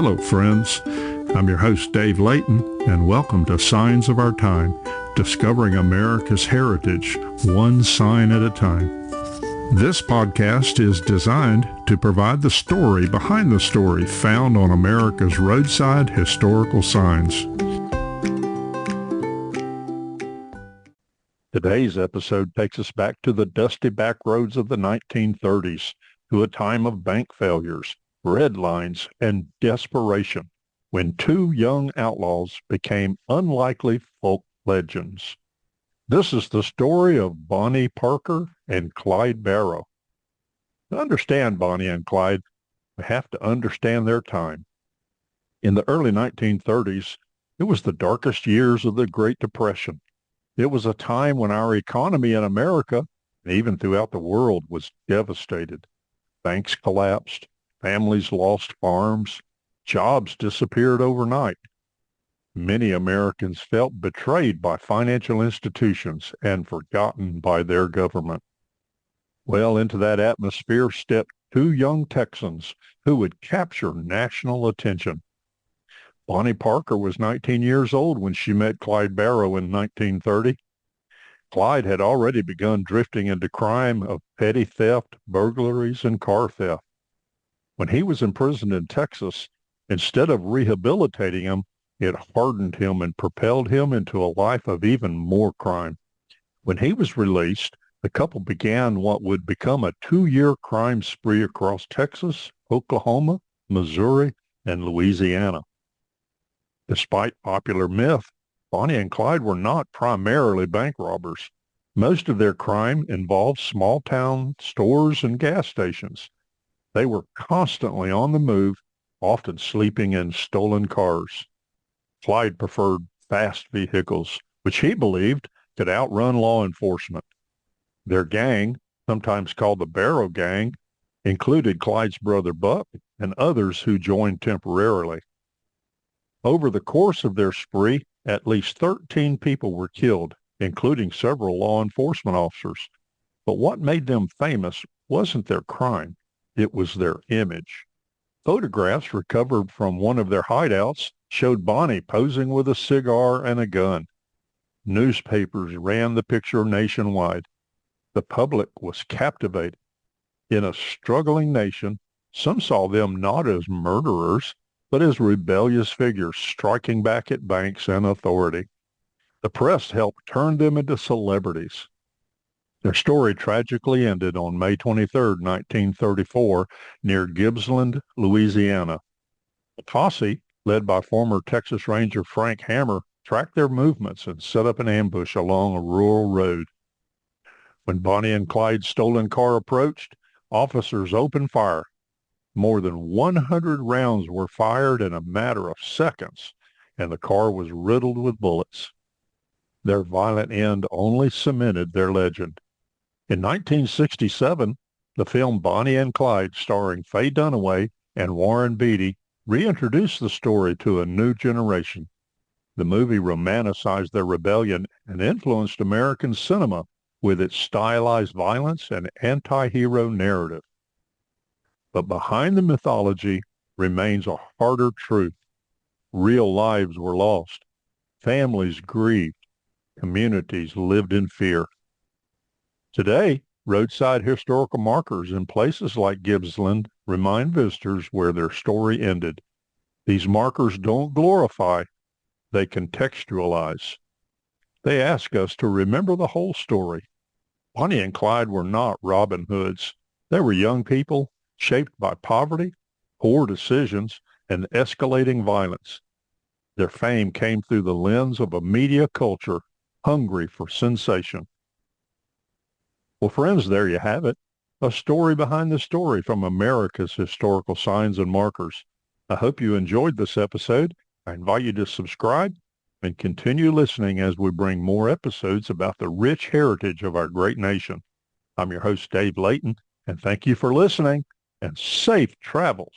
Hello, friends. I'm your host, Dave Layton, and welcome to Signs of Our Time, discovering America's heritage, one sign at a time. This podcast is designed to provide the story behind the story found on America's roadside historical signs. Today's episode takes us back to the dusty back roads of the 1930s, to a time of bank failures, red lines, and desperation, when two young outlaws became unlikely folk legends. This is the story of Bonnie Parker and Clyde Barrow. To understand Bonnie and Clyde, we have to understand their time. In the early 1930s, it was the darkest years of the Great Depression. It was a time when our economy in America, and even throughout the world, was devastated. Banks collapsed, families lost farms, jobs disappeared overnight. Many Americans felt betrayed by financial institutions and forgotten by their government. Well, into that atmosphere stepped two young Texans who would capture national attention. Bonnie Parker was 19 years old when she met Clyde Barrow in 1930. Clyde had already begun drifting into crime of petty theft, burglaries, and car theft. When he was imprisoned in Texas, instead of rehabilitating him, it hardened him and propelled him into a life of even more crime. When he was released, the couple began what would become a 2-year crime spree across Texas, Oklahoma, Missouri, and Louisiana. Despite popular myth, Bonnie and Clyde were not primarily bank robbers. Most of their crime involved small-town stores and gas stations. They were constantly on the move, often sleeping in stolen cars. Clyde preferred fast vehicles, which he believed could outrun law enforcement. Their gang, sometimes called the Barrow Gang, included Clyde's brother Buck and others who joined temporarily. Over the course of their spree, at least 13 people were killed, including several law enforcement officers. But what made them famous wasn't their crime. It was their image. Photographs recovered from one of their hideouts showed Bonnie posing with a cigar and a gun. Newspapers ran the picture nationwide. The public was captivated. In a struggling nation, some saw them not as murderers, but as rebellious figures striking back at banks and authority. The press helped turn them into celebrities. Their story tragically ended on May 23, 1934, near Gibbsland, Louisiana. A posse, led by former Texas Ranger Frank Hammer, tracked their movements and set up an ambush along a rural road. When Bonnie and Clyde's stolen car approached, officers opened fire. More than 100 rounds were fired in a matter of seconds, and the car was riddled with bullets. Their violent end only cemented their legend. In 1967, the film Bonnie and Clyde, starring Faye Dunaway and Warren Beatty, reintroduced the story to a new generation. The movie romanticized their rebellion and influenced American cinema with its stylized violence and anti-hero narrative. But behind the mythology remains a harder truth. Real lives were lost. Families grieved. Communities lived in fear. Today, roadside historical markers in places like Gibbsland remind visitors where their story ended. These markers don't glorify, they contextualize. They ask us to remember the whole story. Bonnie and Clyde were not Robin Hoods. They were young people shaped by poverty, poor decisions, and escalating violence. Their fame came through the lens of a media culture hungry for sensation. Well, friends, there you have it. A story behind the story from America's historical signs and markers. I hope you enjoyed this episode. I invite you to subscribe and continue listening as we bring more episodes about the rich heritage of our great nation. I'm your host, Dave Layton, and thank you for listening, and safe travels.